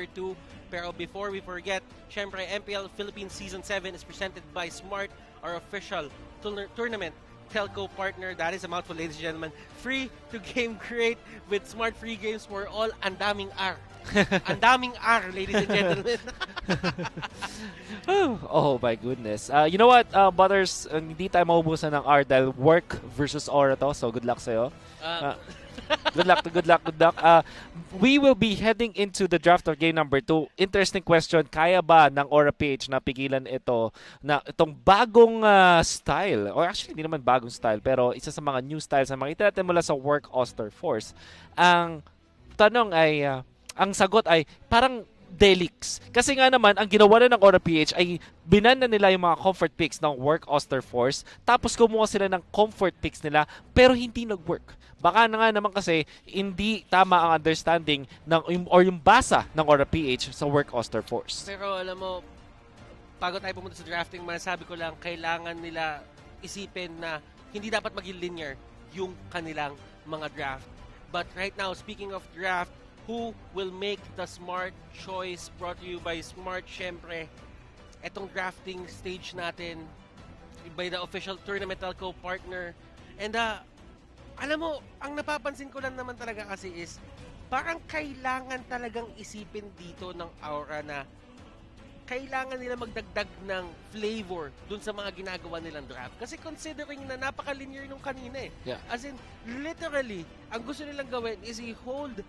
2. Pero before we forget, syempre MPL Philippines Season 7 is presented by Smart, our official tournament telco partner. That is a mouthful, ladies and gentlemen. Free to game create with Smart Free Games for all. Ang daming R. Ang daming R, ladies and gentlemen. Oh my goodness. You know what, Butters, hindi tayo maubusan ng R dahil work versus aura to. So good luck sa'yo. Good luck. We will be heading into the draft of game number 2. Interesting question, kaya ba ng Aura PH na pigilan itong bagong style? Or actually, hindi naman bagong style, pero isa sa mga new styles na makita natin mula sa Work Auster Force. Ang tanong ay, ang sagot ay parang Delix. Kasi nga naman, ang ginawa na ng Aura PH ay binan na nila yung mga comfort picks ng Work Auster Force, tapos kumuha sila ng comfort picks nila, pero hindi nag-work. Baka na nga naman kasi hindi tama ang understanding or yung basa ng Aura PH sa Work Auster Force. Pero alam mo, bago tayo pumunta sa drafting, masasabi ko lang, kailangan nila isipin na hindi dapat maging linear yung kanilang mga draft. But right now, speaking of draft, who will make the smart choice? Brought to you by Smart, syempre. Etong drafting stage natin by the official tournament telco partner. And alam mo, ang napapansin ko lang naman talaga kasi is parang kailangan talagang isipin dito ng Aura na kailangan nila magdagdag ng flavor dun sa mga ginagawa nilang draft. Kasi considering na napaka-linear nung kanina eh. Yeah. As in, literally, ang gusto nilang gawin is i-hold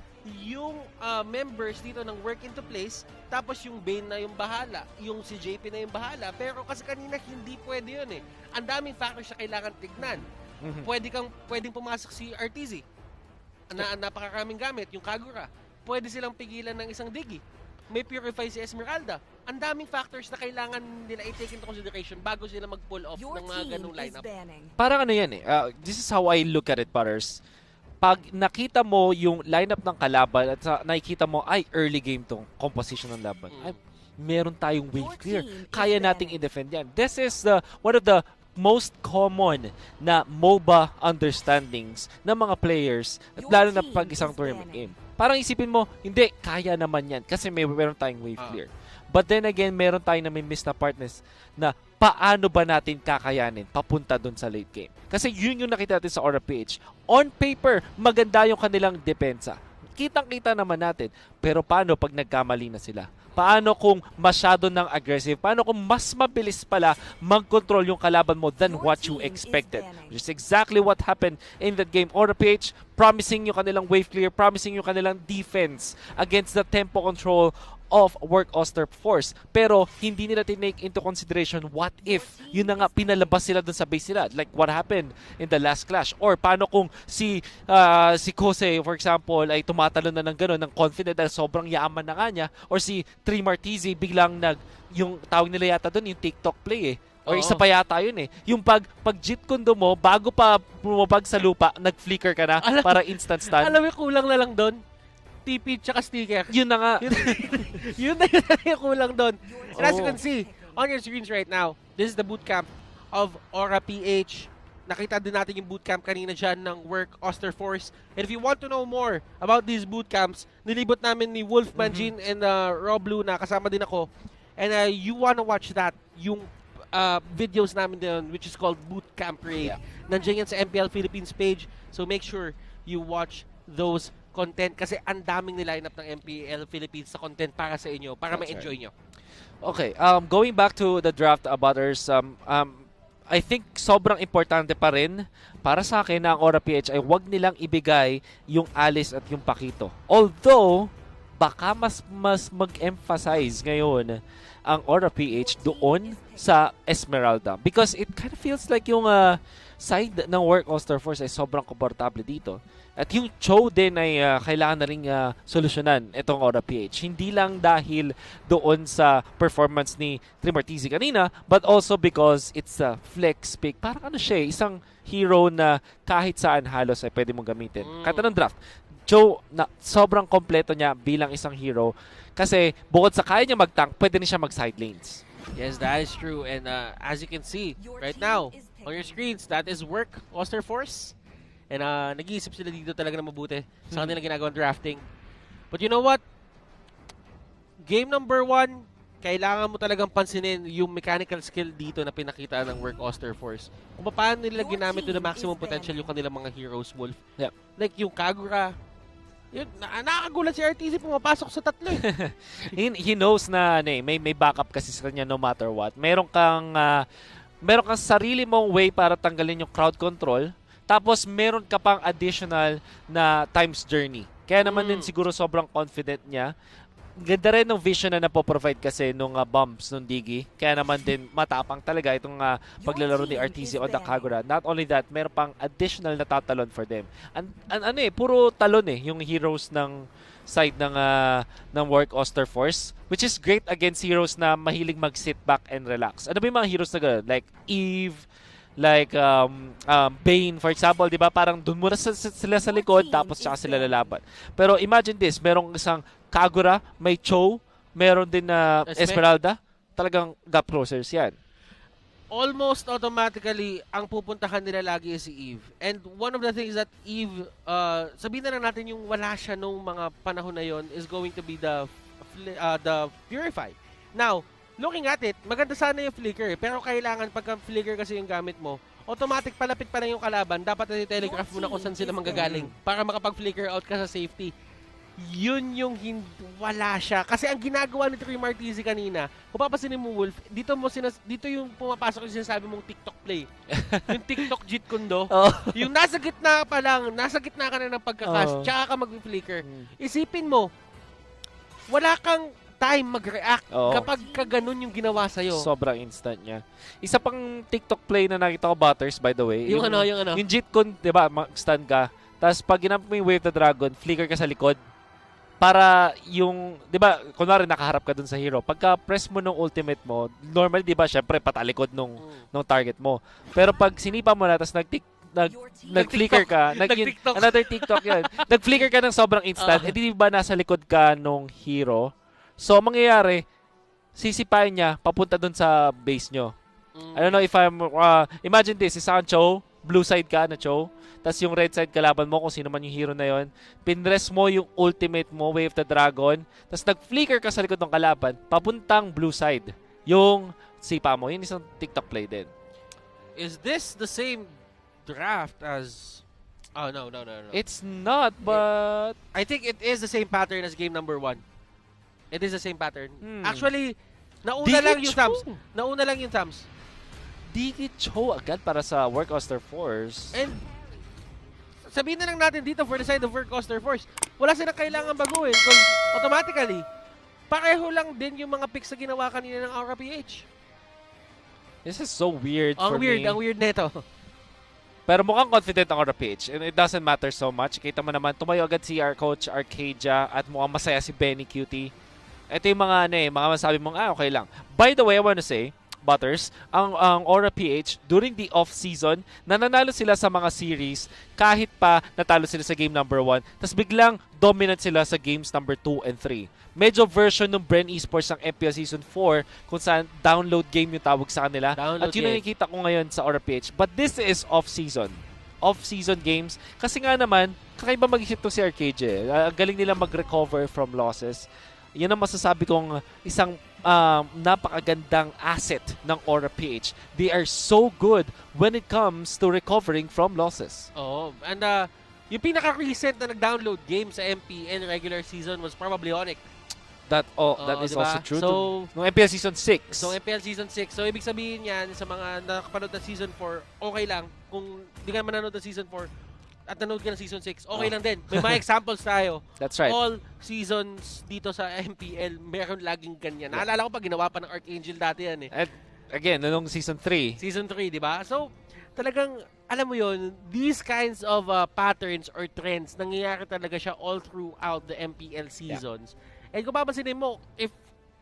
yung members dito ng work into place, tapos yung Bane na yung bahala, yung si JP na yung bahala. Pero kasi kanina hindi pwede yun eh. Ang daming factors na kailangan tignan. Pwedeng pumasok si RTZ na napakaraming gamit, yung Kagura. Pwede silang pigilan ng isang Diggy. May Purify si Esmeralda. Ang daming factors na kailangan nila i-take into consideration bago sila mag-pull off ng mga ganung lineup. Parang ano yan eh. This is how I look at it, Butters. Pag nakita mo yung lineup ng kalaban at nakikita mo, ay, early game tong composition ng laban. Ay, meron tayong wave clear. Kaya nating i-defend yan. This is one of the most common na MOBA understandings ng mga players, at lalo na pag isang tournament game. Parang isipin mo, hindi, kaya naman yan kasi meron tayong wave clear. But then again, meron tayong nami-miss na partners na paano ba natin kakayanin papunta dun sa late game. Kasi yun yung nakita natin sa Aura PH. On paper, maganda yung kanilang depensa. Kitang-kita naman natin. Pero paano pag nagkamali na sila? Paano kung masyado ng aggressive? Paano kung mas mabilis pala mag-control yung kalaban mo than what you expected? Which is exactly what happened in that game. Aura PH promising yung kanilang wave clear, promising yung kanilang defense against the tempo control of Work Auster Force. Pero hindi nila tinake into consideration what if yun na nga pinalabas sila dun sa base nila, like what happened in the last clash. Or paano kung si Kose, for example, ay tumatalo na ng gano'n, ng confident dahil sobrang yaman na nga niya. Or si Trimartizi biglang yung tawag nila yata dun, yung TikTok play eh. Or isa pa yata yun eh. Yung pag jet kondo mo, bago pa bumabag sa lupa, nag-flicker ka na para instant stun. Alam mo, kulang na lang doon. TP tsaka sticker. Yun na nga. yun na yung kulang doon. And as you can see on your screens right now, this is the bootcamp of Aura PH. Nakita din natin yung bootcamp kanina dyan ng Work Auster Force. And if you want to know more about these bootcamps, nilibot namin ni Wolfman Jean and Rob Blue na kasama din ako. And you wanna watch that, yung videos namin din, which is called Bootcamp Raid. Nandiyan yan sa MPL Philippines page. So make sure you watch those content kasi ang daming nilineup ng MPL Philippines sa content para sa inyo, para ma-enjoy nyo. Okay, going back to the draft, Butters, I think sobrang importante pa rin para sa akin na ang Aura PH ay wag nilang ibigay yung Alice at yung Pakito. Although, baka mas mag-emphasize ngayon ang Aura PH doon sa Esmeralda because it kind of feels like yung side ng Work Auster Force ay sobrang komportable dito. At yung Cho din ay kailangan na rin solusyonan itong Aura PH. Hindi lang dahil doon sa performance ni Trimartizi kanina, but also because it's a flex pick. Parang ano siya, isang hero na kahit saan halos ay pwede mong gamitin. Kahit anong draft. Cho, na sobrang kompleto niya bilang isang hero. Kasi bukod sa kaya niya mag-tank, pwede rin siya mag-side lanes. Yes, that is true. And as you can see right now on your screens, that is Work Auster Force. And nag-iisip sila dito talaga na mabuti sa kanilang ginagawang drafting. But you know what? Game number 1, kailangan mo talagang pansinin yung mechanical skill dito na pinakita ng Work Oster Force. Kung paano nila ginamit to the maximum potential yung kanilang mga heroes, Wolf. Yep. Like yung Kagura, yun, nakakagulat si RTZ pumapasok sa tatlo. He knows na may backup kasi sa kanya no matter what. Meron kang sarili mong way para tanggalin yung crowd control. Tapos meron ka pang additional na times journey. Kaya naman din siguro sobrang confident niya. Ganda rin ng vision na napoprovide kasi nung bombs nung Digi. Kaya naman din matapang talaga itong paglalaro ni RTZ on the Kagura. Not only that, meron pang additional na tatalon for them. Puro talon yung heroes ng side ng Work Oster Force, which is great against heroes na mahilig mag-sit back and relax. Ano ba yung mga heroes na gano'n? Like Eve, like Bane, for example, di ba? Parang dun muna sila sa likod, tapos tsaka sila lalaban. Pero imagine this, merong isang Kagura, may Cho, meron din na Esmeralda. Talagang gap closers yan. Almost automatically, ang pupuntahan nila lagi is si Eve. And one of the things that Eve, sabihin na lang natin yung wala siya nung mga panahon na yon is going to be the Purify. Now, looking at it, maganda sana yung flicker. Pero kailangan pagka flicker kasi yung gamit mo, automatic palapit pa na yung kalaban. Dapat na telegraph mo na kung saan sila manggagaling para makapag-flicker out ka sa safety. Yun yung wala siya. Kasi ang ginagawa ni Trey Martizzi kanina, kung papasinin mo, Wolf, dito yung pumapasok yung sinasabi mong TikTok play. Yung TikTok Jeet Kundo. Yung nasa gitna pa lang, nasa gitna ka na ng pagkakas, tsaka ka mag-flicker. Isipin mo, wala kang time mag-react kapag ganun yung ginawa sa'yo. Sobrang instant niya. Isa pang TikTok play na nakita ko, Butters, by the way. Yung Jeet Kun, di ba, mag-stand ka. Tapos pag ginamit mo yung Wave the Dragon, flicker ka sa likod. Para yung, di ba, kunwari nakaharap ka dun sa hero. Pagka press mo nung ultimate mo, normally, di ba, syempre, patalikod nung target mo. Pero pag sinipa mo na, tapos nag-flicker ka, another TikTok yun. Nag-flicker ka ng sobrang instant, di ba nasa likod ka nung hero? So, mangyayari, sisipain niya, papunta dun sa base nyo. I don't know if imagine this, isang Cho, blue side ka na Cho, tas yung red side kalaban mo kung sino man yung hero na yon, pinress mo yung ultimate mo, Wave the Dragon, tas nag-flicker ka sa likod ng kalaban, papuntang blue side. Yung sipa mo, yun isang TikTok play din. Is this the same draft as... Oh, no. It's not, but... I think it is the same pattern as game number 1. It is the same pattern. Actually, nauna lang yung thumbs. Digi Cho agad para sa Work Oster Force. And sabihin na lang natin dito for the side of Work Oster Force, wala silang kailangan baguhin because automatically, pareho lang din yung mga picks na ginawa kanina ng Aura PH. This is so weird for me. Ang weird neto. Pero mukhang confident ang Aura PH and it doesn't matter so much. Kita mo naman, tumayo agad si our coach Arcadia at mukhang masaya si Benny Cutie. Ito yung mga masabi mong, okay lang. By the way, I wanna say, Butters, ang Aura PH during the off-season, nananalo sila sa mga series kahit pa natalo sila sa game number 1, tapos biglang dominant sila sa games number 2 and 3. Medyo version ng Bren Esports ng MPL Season 4 kung saan download game yung tawag sa kanila. At yun ang nakikita ko ngayon sa Aura PH. But this is off-season. Off-season games. Kasi nga naman, kakaiba mag-isip to si Arcadia. Ang galing nila mag-recover from losses. Yan ang masasabi kong isang napakagandang asset ng Aura PH. They are so good when it comes to recovering from losses. And yung pinaka-recent na nag-download game sa MPL regular season was probably Onyx. That is diba? also true. So, no MPL Season 6. So, MPL Season 6. So, ibig sabihin yan sa mga nakapanood na Season 4, okay lang. Kung di ka manonood ng Season 4, at nanood ka ng Season 6, okay lang din. May mga examples tayo. That's right. All seasons dito sa MPL, meron laging ganyan. Naalala ko pa, ginawa pa ng Archangel dati yan eh. And again, nung Season 3. Season 3, di ba? So, talagang, alam mo yon, these kinds of patterns or trends, nangyayari talaga siya all throughout the MPL seasons. Yeah. And kung papansinin mo, if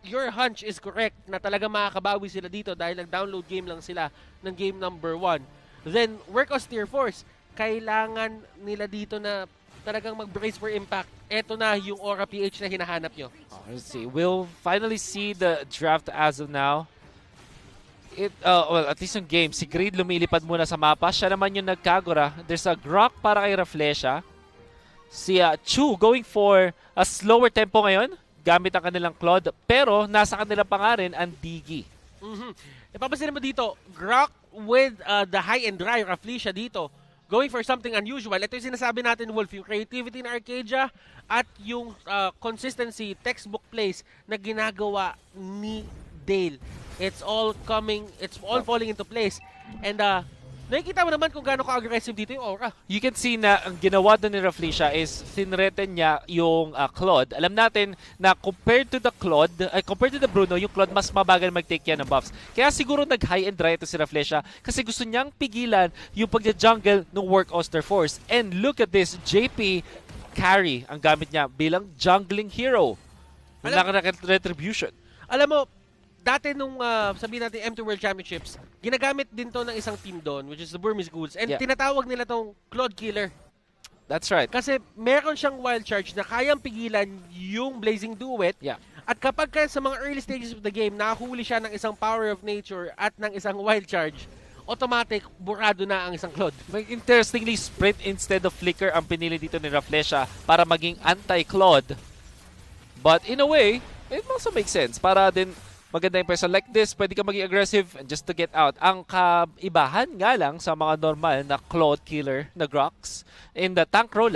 your hunch is correct na talaga makakabawi sila dito dahil nag-download game lang sila ng game number 1, then Work Oster Force, kailangan nila dito na talagang mag-brace for impact. Ito na yung Aura PH na hinahanap nyo. Let's see. We'll finally see the draft as of now. At least yung game, si Greed lumilipad muna sa mapa. Siya naman yung nagkagura. There's a Grok para kay Raflesha. Si Chu going for a slower tempo ngayon. gamit ang kanilang Claude, pero nasa kanila pa nga rin ang Digi. Ipapasin mo dito, Grok with the high and dry Rafflesia dito, going for something unusual. Ito yung sinasabi natin, Wolf, yung creativity na Arcadia at yung consistency, textbook plays na ginagawa ni Dale. It's all falling into place. And nakikita mo naman kung gaano ka-aggressive dito yung aura. You can see na ang ginawa doon ni Rafflesia is sinreten niya yung Claude. Alam natin na compared to the Bruno, yung Claude mas mabagal mag-take yan ng buffs. Kaya siguro nag-high and dry ito si Rafflesia kasi gusto niyang pigilan yung pagja-jungle ng Work Oster Force. And look at this, JP carry ang gamit niya bilang jungling hero. Retribution. Alam mo, dati nung sabihin natin M2 World Championships, ginagamit din to ng isang team doon, which is the Burmese Ghouls. And tinatawag nila tong Claude Killer. That's right. Kasi meron siyang wild charge na kayang pigilan yung Blazing Duet. Yeah. At kapag sa mga early stages of the game, nakahuli siya ng isang Power of Nature at ng isang wild charge, automatic, burado na ang isang Claude. Interestingly, Sprint instead of Flicker ang pinili dito ni Rafflesia para maging anti-Claude. But in a way, it also makes sense. Para din maganda yung person like this, pwede ka maging aggressive just to get out. Ang kaibahan nga lang sa mga normal na Claude Killer na Grox in the tank role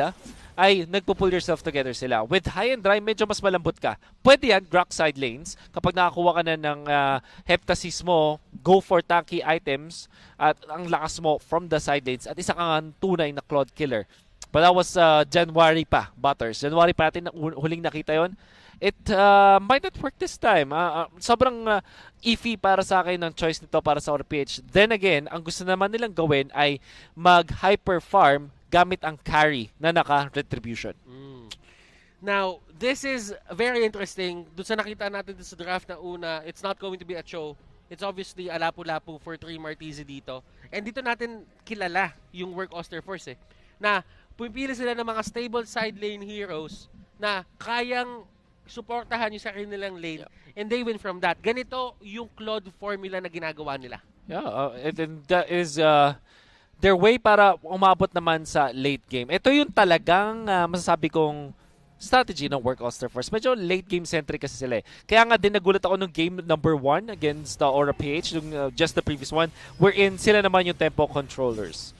ay nagpo-pull yourself together sila. With high and dry, medyo mas malambot ka. Pwede yan, Grox side lanes. Kapag nakakuha ka na ng Heptasis mo, go for tanky items at ang lakas mo from the side lanes at isa kang tunay na Claude Killer. But that was January pa, Butters. January pa natin huling nakita yon. It might not work this time. Sobrang iffy para sa akin ng choice nito para sa RPH. Then again, ang gusto naman nilang gawin ay mag-hyper farm gamit ang carry na naka-retribution. Now, this is very interesting. Doon sa nakita natin sa draft na una, it's not going to be a show. It's obviously a lapu-lapu for 3 Martizi dito. And dito natin kilala yung Work Oster Force na pumipili sila ng mga stable side lane heroes na kayang suportahan yung sa kanilang lane and they win from that. Ganito yung Claude formula na ginagawa nila. Yeah, and that is their way para umabot naman sa late game. Ito yung talagang masasabi kong strategy ng Work Oster Force. Medyo late game centric kasi sila eh. Kaya nga din nagulat ako nung game number 1 against the Aura PH, just the previous one, wherein sila naman yung tempo controllers.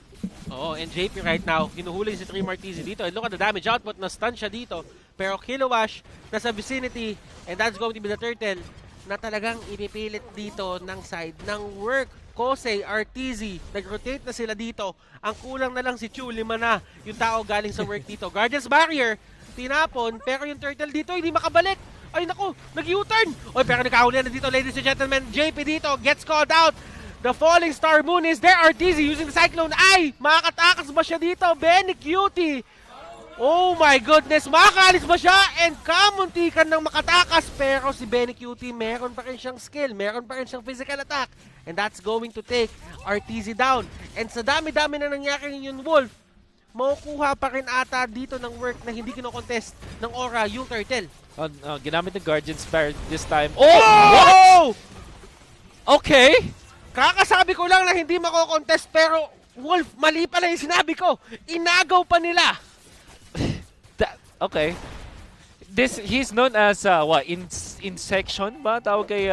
Oo, and JP right now, kinuhuli si 3 Martizi dito. And look at the damage output, na-stun siya dito. Pero Kilowash, nasa vicinity, and that's going to be the turtle na talagang ipipilit dito ng side ng Work. Kosei, RTZ, nag-rotate na sila dito. Ang kulang na lang si Chu, 5 na yung tao galing sa Work dito. Guardian's Barrier, tinapon, pero yung turtle dito hindi makabalik. Ay naku, nag-U-turn. Oy, pero nakahuli na dito, ladies and gentlemen. JP dito, gets called out. The Falling Star Moon is there. RTZ using the Cyclone. Ay, makakatakas ba siya dito? Benny Cutie. Oh my goodness, makakaalis ba siya? And kamuntikan ng makatakas. Pero si Benny Cutie, meron pa rin siyang skill. Meron pa rin siyang physical attack. And that's going to take RTZ down. And sa dami-dami na nangyari yun, Wolf, makukuha pa rin ata dito ng Work na hindi kinokontest ng Aura yung turtle. Ginamit ng Guardian's Barrier this time. Oh! What? Okay. Kakasabi ko lang na hindi mako-contest pero Wolf, mali pala yung sinabi ko. Inagaw pa nila. Okay. He's known as insection ba? Tawag kay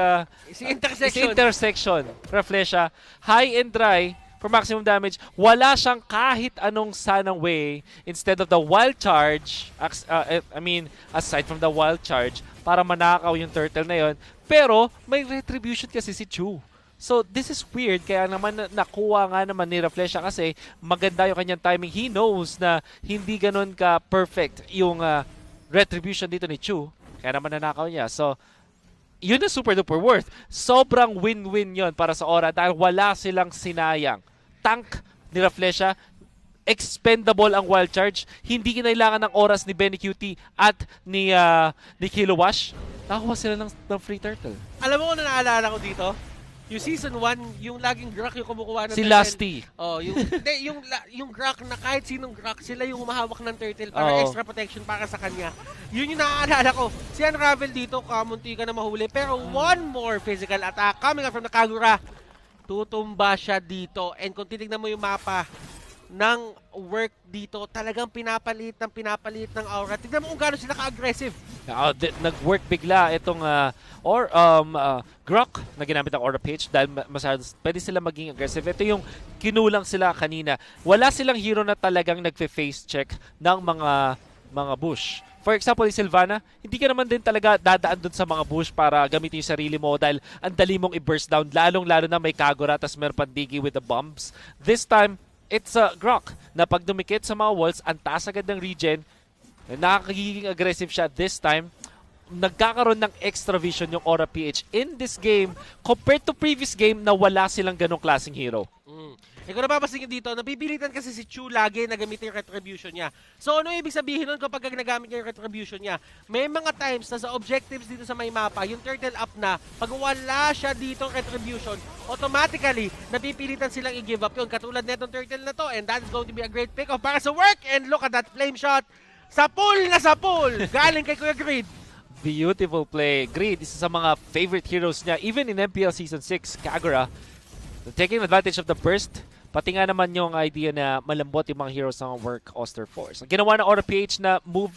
Si intersection. Intersection. Rafflesia, high and dry for maximum damage. Wala siyang kahit anong sanang way instead of the wild charge. Aside from the wild charge para manakaw yung turtle na yon. Pero may retribution kasi si Chu. So, this is weird. Kaya naman nakuha nga naman ni Rafflesia kasi maganda yung kanyang timing. He knows na hindi ganun ka-perfect yung retribution dito ni Chu. Kaya naman nanakaw niya. So, yun ang super duper worth. Sobrang win-win yon para sa Aura dahil wala silang sinayang. Tank ni Rafflesia, expendable ang wild charge. Hindi kinailangan ng oras ni Benny Cutie at ni Kilowash. Nakakuha sila ng free turtle. Alam mo kung naalala ko dito? Yung season 1, yung laging Grok yung kumukuha ng si turtle. Lusty. Oh, yung Grok na kahit sinong Grok, sila yung humahawak ng turtle para extra protection para sa kanya. Yun yung naaalala ko. Si Unravel dito, kamunti ka na mahuli. Pero one more physical attack coming up from the Kagura. Tutumba siya dito. And kung titignan mo yung mapa, ng work dito. Talagang pinapalit ng aura. Tignan mo kung gaano sila ka-aggressive. Nag-work bigla itong Grok na ginamit ng Aura Page dahil pwede sila maging aggressive. Ito yung kinulang sila kanina. Wala silang hero na talagang nagfe-face check ng mga bush. For example, si Sylvana, hindi ka naman din talaga dadaan dun sa mga bush para gamitin yung sarili mo dahil ang dali mong i-burst down, lalong-lalo na may Kagura tas meron pang Digi with the bombs. This time, it's Grok na pag dumikit sa mga walls, ang taas agad ng regen, nakakagiging aggressive siya this time. Nagkakaroon ng extra vision yung Aura PH in this game compared to previous game na wala silang ganong klaseng hero. Kung napapansin nyo dito, napipilitan kasi si Chu lagi na gamitin yung retribution niya. So ano ibig sabihin nun kapag nagamit niya yung retribution niya? May mga times na sa objectives dito sa may mapa, yung turtle up na, pag wala siya dito retribution, automatically, napipilitan silang i-give up yun. Katulad netong turtle na to, and that's going to be a great pick-off para sa work. And look at that flame shot. Sa pool na sa pool! Galing kay Kuya Greed. Beautiful play. Greed, isa sa mga favorite heroes niya. Even in MPL Season 6, Kagura, taking advantage of the burst, pati nga naman yung idea na malambot yung mga heroes ng work Auster Force. Ang ginawa ng Aura PH na move,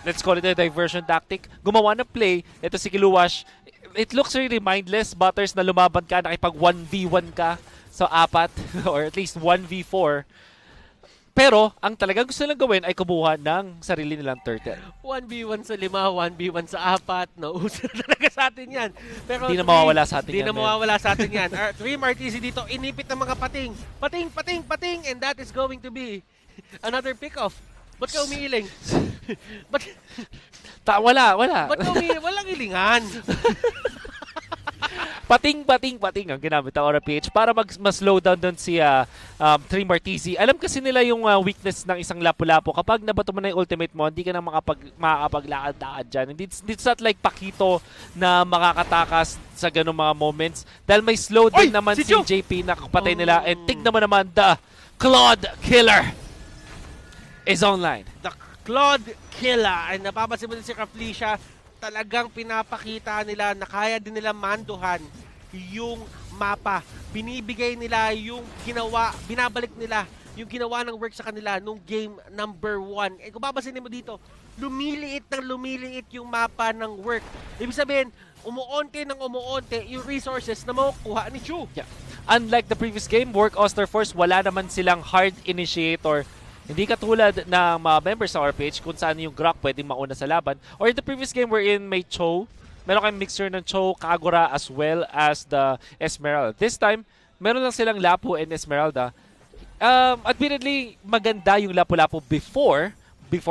let's call it a diversion tactic, gumawa ng play, ito si Kiluwash, it looks really mindless, Butters, na lumaban ka, nakipag 1v1 ka sa apat, or at least 1v4. Pero, ang talagang gusto nilang gawin ay kumuha ng sarili nilang turtle. 1v1 sa 5, 1v1 sa 4. Nauso na talaga sa atin yan. Pero Di na mawawala sa atin yan. Di na mawawala sa atin yan. 3 Martisi dito, inipit ng mga pating. Pating, pating, pating. And that is going to be another pick-off. Ba't ka umiiling? Wala. Ba't ka umiiling? Walang ilingan. Pating ang ginamit ng Aura PH para mas-slow down doon si 3 Martisi. Alam kasi nila yung weakness ng isang Lapu-Lapu. Kapag nabato mo na yung ultimate mo, hindi ka na makakapaglakad-lakad dyan. It's not like Pakito na makakatakas sa ganung mga moments. Dahil may slow din naman si JP na kapatay nila. And tignan mo naman, the Claude Killer is online. The Claude Killer. Ay napapansin mo din si Raflesia, talagang pinapakita nila na kaya din nila manduhan yung mapa. Binibigay nila yung ginawa, binabalik nila yung ginawa ng work sa kanila nung game number 1. Eh kung babasin mo dito, lumiliit yung mapa ng work. Ibig sabihin, umuonte yung resources na makukuha ni Chu. Yeah. Unlike the previous game, Work Auster Force, wala naman silang hard initiator. Hindi katulad ng mga members sa RPG kung saan yung Grok pwedeng mauna sa laban. Or in the previous game wherein may Cho, meron kayong mixture ng Cho, Kagura, as well as the Esmeralda. This time, meron lang silang Lapu and Esmeralda. Admittedly, maganda yung Lapu-Lapu before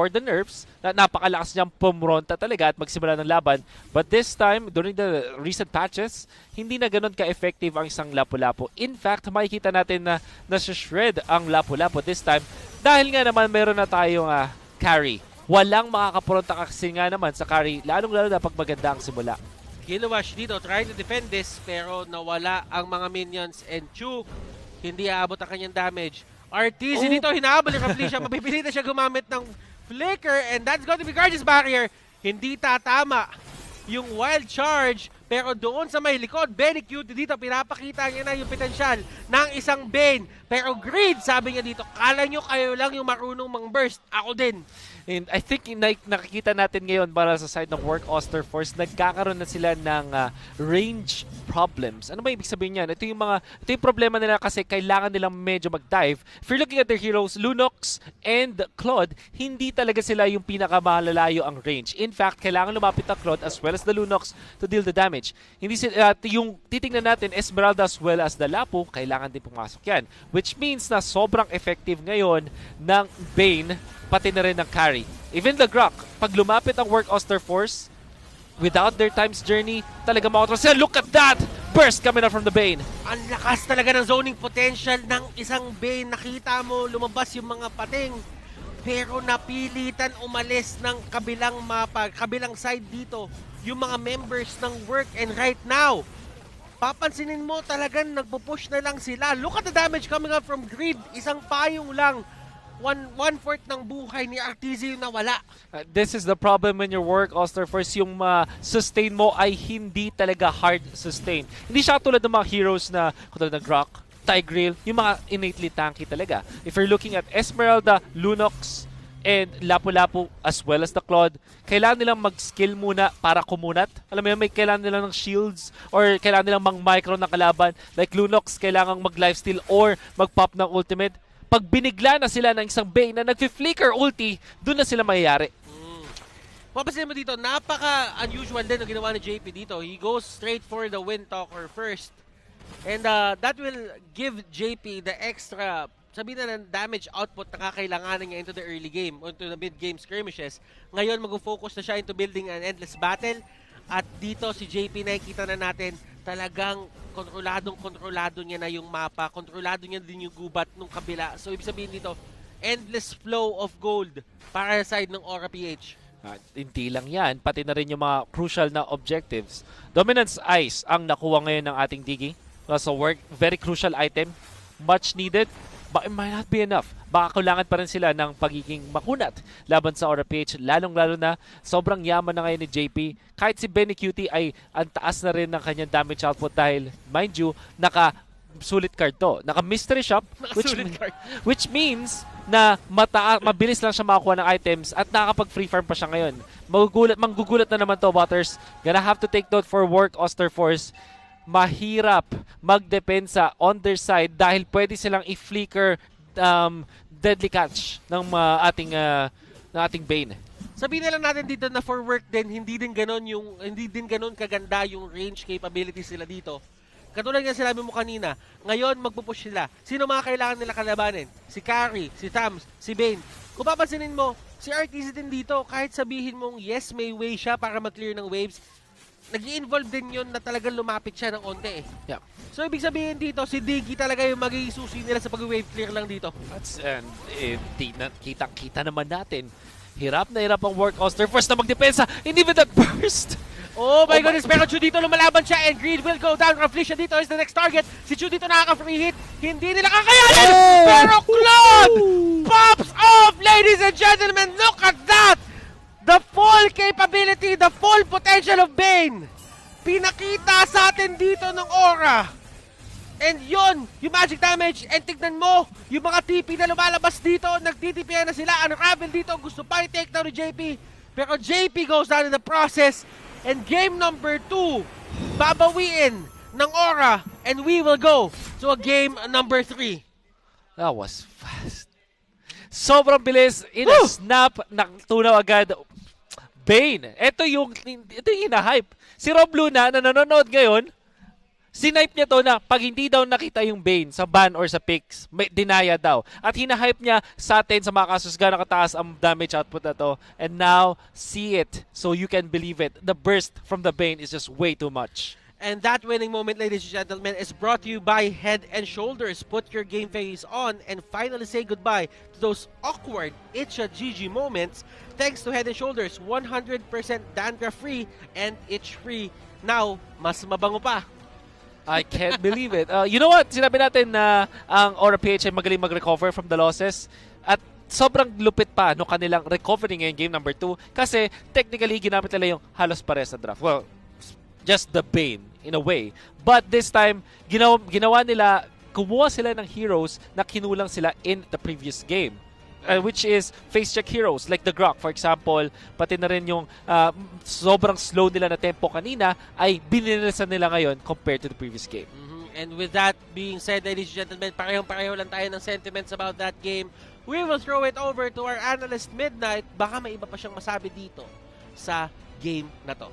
the nerfs. Napakalakas niyang pumronta talaga at magsimula ng laban. But this time, during the recent patches, hindi na ganun ka-effective ang isang Lapu-Lapu. In fact, makikita natin na nasa-shred ang Lapu-Lapu this time. Dahil nga naman meron na tayong carry. Walang makakapronta kasi nga naman sa carry, lalong-lalo na pag maganda ang simula. Kiluwash dito trying to defend this pero nawala ang mga minions and Chu hindi aabot ang kanyang damage. RTZ dito hinahabol yung Raflesia, mapipilitan siya gumamit ng flicker and that's going to be Guardian's Barrier. Hindi tatama yung wild charge pero doon sa may likod, very cute dito, pinapakita niya na yung potensyal ng isang Bane. Pero Greed, sabi niya dito, kala nyo kayo lang yung marunong mang-burst. Ako din. And I think nakikita natin ngayon para sa side ng Work Auster Force, nagkakaroon na sila ng range problems. Ano ba ibig sabihin niyan? Ito yung problema nila kasi kailangan nilang medyo mag-dive. If you're looking at their heroes, Lunox and Claude, hindi talaga sila yung pinakamalalayo ang range. In fact, kailangan lumapit ang Claude as well as the Lunox to deal the damage. Hindi yung titingnan natin, Esmeralda as well as the Lapu, kailangan din pumasok yan. Which means na sobrang effective ngayon ng Bane pati na rin ng carry. Even the Grok, pag lumapit ang Work Auster Force, without their time's journey, talaga makotro sila. Look at that! Burst coming out from the Bane. Ang lakas talaga ng zoning potential ng isang Bane. Nakita mo, lumabas yung mga pating. Pero napilitan umalis ng kabilang mapa, kabilang side dito, yung mga members ng Work. And right now, papansinin mo talagang nagpo-push na lang sila. Look at the damage coming out from Greed. Isang payong lang. One-fourth ng buhay ni RTZ yung nawala. This is the problem when your Work Auster Force, yung sustain mo ay hindi talaga hard sustain. Hindi siya tulad ng mga heroes na katulad ng Grok, Tigreal, yung mga innately tanky talaga. If you're looking at Esmeralda, Lunox, and Lapu-Lapu as well as the Claude, kailangan nilang mag-skill muna para kumunat. Alam mo yun, may kailangan nilang ng shields or kailangan nilang mang-micro ng kalaban. Like Lunox, kailangan mag-lifesteal or mag-pop ng ultimate. Pag binigla na sila ng isang Bane na nag-flicker ulti, doon na sila mayayari. Mapasin mo dito, napaka-unusual din ang ginawa ni JP dito. He goes straight for the Windtalker first. And that will give JP the extra, sabihin na ng damage output na kakailanganin niya into the early game or into the mid-game skirmishes. Ngayon, mag-focus na siya into building an endless battle. At dito, si JP, nakikita na natin, talagang kontrolado niya na yung mapa. Kontrolado niya din yung gubat nung kabila. So, ibig sabihin dito, endless flow of gold para sa side ng Aura PH. Hindi lang yan, pati na rin yung mga crucial na objectives. Dominance Ice ang nakuha ngayon ng ating Digi. So, very crucial item. Much needed. But it might not be enough. Baka kailangan pa rin sila ng pagiging makunat laban sa Aura PH. Lalong-lalo na sobrang yaman na ngayon ni JP. Kahit si Benny Cutie ay ang taas na rin ng kanyang damage output dahil, mind you, naka-sulit card to. Naka-mystery shop. Which means na mabilis lang siya makakuha ng items at nakakapag-free farm pa siya ngayon. Manggugulat na naman to, Butters. Gonna have to take note for work, Auster Force. Mahirap magdepensa on their side dahil pwede silang i-flicker deadly catch ng ating Bane. Sabihin na lang natin dito na for work din, hindi din ganon kaganda yung range capabilities nila dito. Katulad nga sinabi mo kanina, ngayon magpupush sila. Sino mga kailangan nila kalabanin? Si Carry, si Tams, si Bane. Kung papansinin mo, si RTZ din dito, kahit sabihin mong yes, may way siya para mag-clear ng waves, nag-i-involve din yun na talagang lumapit siya ng onte eh. Yeah. So ibig sabihin dito, si Diggy talaga yung magiging susi nila sa pag-wave clear lang dito. Kita naman natin. Hirap na hirap ang work Auster Force na magdepensa. And even that burst. Oh my goodness, pero Chu dito lumalaban siya and Greed will go down. Affliction dito is the next target. Si Chu dito nakaka-free hit. Hindi nila kakayanin. Pero Claude pops off, ladies and gentlemen. Look at that. The full capability, the full potential of Bane. Pinakita sa atin dito ng Aura. And yun, yung magic damage. And tignan mo, yung mga TP na lumalabas dito, nagtitipihan na sila. Unravel dito, gusto pa i-take down ni JP. Pero JP goes down in the process. And game number 2, babawiin ng Aura. And we will go to a game number 3. That was fast. Sobrang bilis. In a snap, nakatunaw agad. Bane. Ito yung hinahype. Si Rob Luna na nanonood ngayon, sinipe niya to na pag hindi daw nakita yung Bane sa ban or sa picks, may dinaya daw. At hinahype niya sa atin sa mga kasus gano'ng kataas ang damage output na to. And now, see it so you can believe it. The burst from the Bane is just way too much. And that winning moment, ladies and gentlemen, is brought to you by Head and Shoulders. Put your game face on and finally say goodbye to those awkward itcha GG moments. Thanks to Head and Shoulders, 100% dandruff-free and itch-free. Now, mas mabango pa. I can't believe it. You know what? Sinabi natin na ang Aura PH ay magaling mag-recover from the losses. At sobrang lupit pa no kanilang recovery ngayon game number 2. Kasi technically, ginamit nila yung halos pares na draft. Well, just the Bane in a way. But this time, ginawa nila, kumuha sila ng heroes na kinulang sila in the previous game. Which is face check heroes like the Grok, for example. Pati na rin yung sobrang slow nila na tempo kanina ay binilisan nila ngayon compared to the previous game. And with that being said, ladies and gentlemen, parehong-pareho lang tayo ng sentiments about that game. We will throw it over to our analyst Midnight. Baka may iba pa siyang masabi dito sa game na to.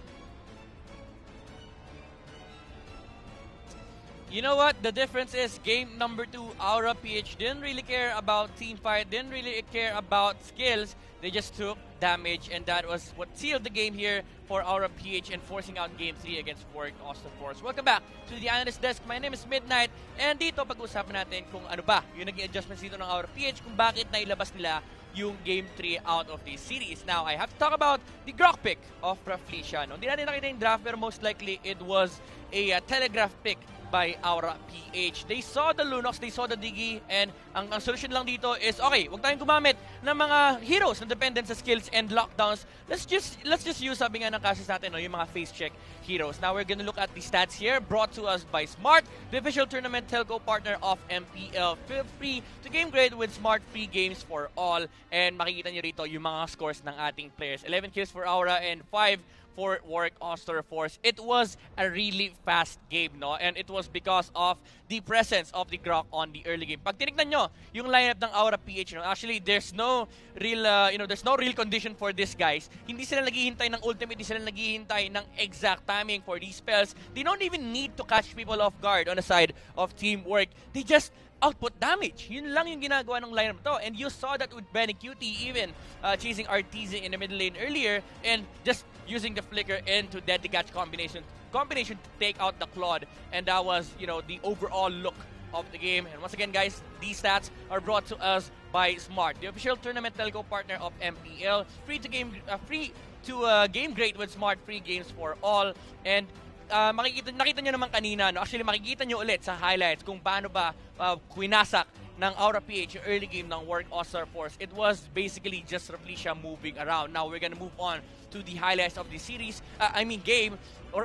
You know what? The difference is game number 2, Aura PH didn't really care about team fight, didn't really care about skills. They just took damage, and that was what sealed the game here for Aura PH and forcing out game 3 against Work Auster Force. Welcome back to the Analyst Desk. My name is Midnight, and dito pag-usapan natin kung ano ba yung naging adjustments dito ng Aura PH, kung bakit nailabas nila yung Game 3 out of this series. Now, I have to talk about the Grok pick of Raflesia. No? Hindi natin nakita yung draft, pero most likely it was a telegraph pick by Aura PH. They saw the Lunox, they saw the Diggy, and ang solution lang dito is, okay, wag tayong gumamit ng mga heroes na dependent sa skills and lockdowns. Let's just use, sabi nga ng cases natin, no, yung mga face check heroes. Now we're gonna look at the stats here, brought to us by Smart, the official tournament telco partner of MPL. Feel free to game grade with Smart free games for all. And makikita nyo rito yung mga scores ng ating players. 11 kills for Aura and 5 for Work Auster Force. It was a really fast game, no? And it was because of the presence of the Grok on the early game. Pag tinignan nyo yung lineup ng Aura PH, no? Actually, there's no real, there's no real condition for these guys. Hindi sila naghihintay ng ultimate, hindi sila naghihintay ng exact timing for these spells. They don't even need to catch people off guard on the side of teamwork. They just output damage. Yun lang yung ginagawa ng lineup to. And you saw that with Benny Cutie even chasing Arteezy in the middle lane earlier and just using the flicker into deadly catch combination to take out the Claude. And that was, the overall look of the game. And once again, guys, these stats are brought to us by Smart, the official tournament telco partner of MPL. Free to game great with Smart free games for all. And nakita nyo naman kanina, no? Actually, makikita nyo ulit sa highlights kung paano ba kwinasak ng Aura PH yung early game ng Work Auster Force. It was basically just Rafflesia moving around. Now, we're gonna move on to the highlights of the series, game,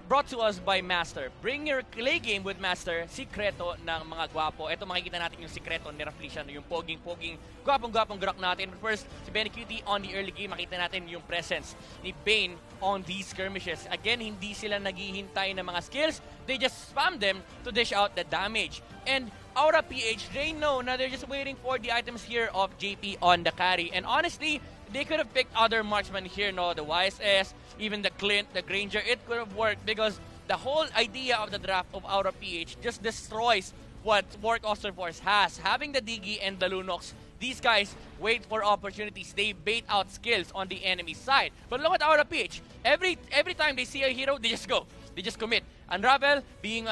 brought to us by Master. Bring your clay game with Master, sikreto ng mga gwapo. Ito makikita natin yung sikreto ni Rafflesia, no? Yung poging-poging, gwapong-gwapong Grok natin. But first, si Benny Cutie on the early game, makita natin yung presence ni Bane on these skirmishes. Again, hindi sila naghihintay ng mga skills. They just spam them to dish out the damage. And Aura PH, they know na they're just waiting for the items here of JP on the carry. And honestly, they could have picked other marksmen here, no? The YSS, even the Clint, the Granger. It could have worked because the whole idea of the draft of Aura PH just destroys what Work Auster Force has. Having the Diggy and the Lunox, these guys wait for opportunities. They bait out skills on the enemy side. But look at Aura PH. Every time they see a hero, they just go. They just commit. Unravel being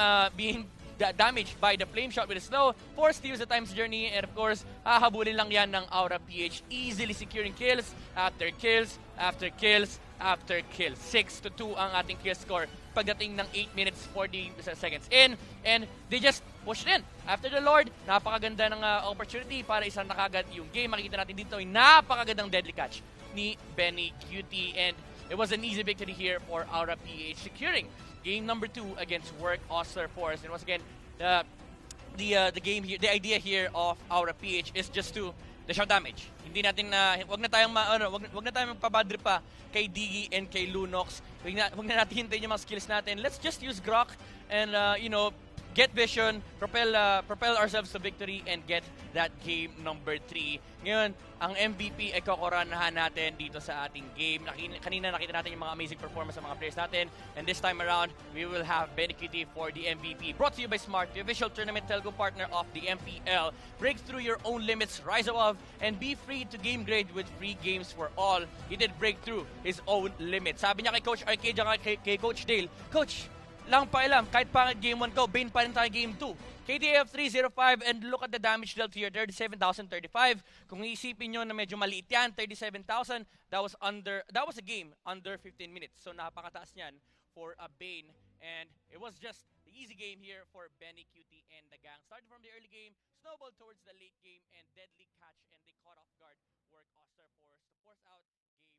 damaged by the flame shot with a slow, 4 steals the time's journey, and of course, hahabulin lang yan ng Aura PH, easily securing kills after kills, after kills, after kills. 6-2 ang ating kill score pagdating ng 8 minutes 40 seconds in, and they just pushed in. After the Lord, napakaganda ng opportunity para isang nakagad yung game. Makikita natin dito yung napakagandang deadly catch ni Benny Cutie, and it was an easy victory here for Aura PH, securing game number 2 against Work Auster Force. And once again, the game here, the idea here of Aura PH is just to dish out damage. Hindi natin wag na tayong wag na tayong magpabadri pa kay Diggy and kay Lunox. Wag na natin hintayin yung mga skills natin. Let's just use Grok and get vision, propel ourselves to victory, and get that game number 3. Ngayon, ang MVP ay kokoranahan natin dito sa ating game. Kanina nakita natin yung mga amazing performance ng mga players natin, and this time around, we will have Benny Cutie for the MVP. Brought to you by Smart, the official tournament telco partner of the MPL. Break through your own limits, rise above, and be free to game grade with free games for all. He did break through his own limits. Sabi niya kay Coach Arcade, kay Coach Dale, Coach, lang pakialam, kahit pangit game 1 ko, Bane pa rin tayo game 2. KDF 305, and look at the damage dealt here, 37,035. Kung iisipin nyo na medyo maliit yan, 37,000, that was a game under 15 minutes. So napakataas niyan for a Bane. And it was just the easy game here for Benny Cutie and the gang. Started from the early game, snowballed towards the late game, and deadly catch, and they caught off guard Work Auster Force to force out game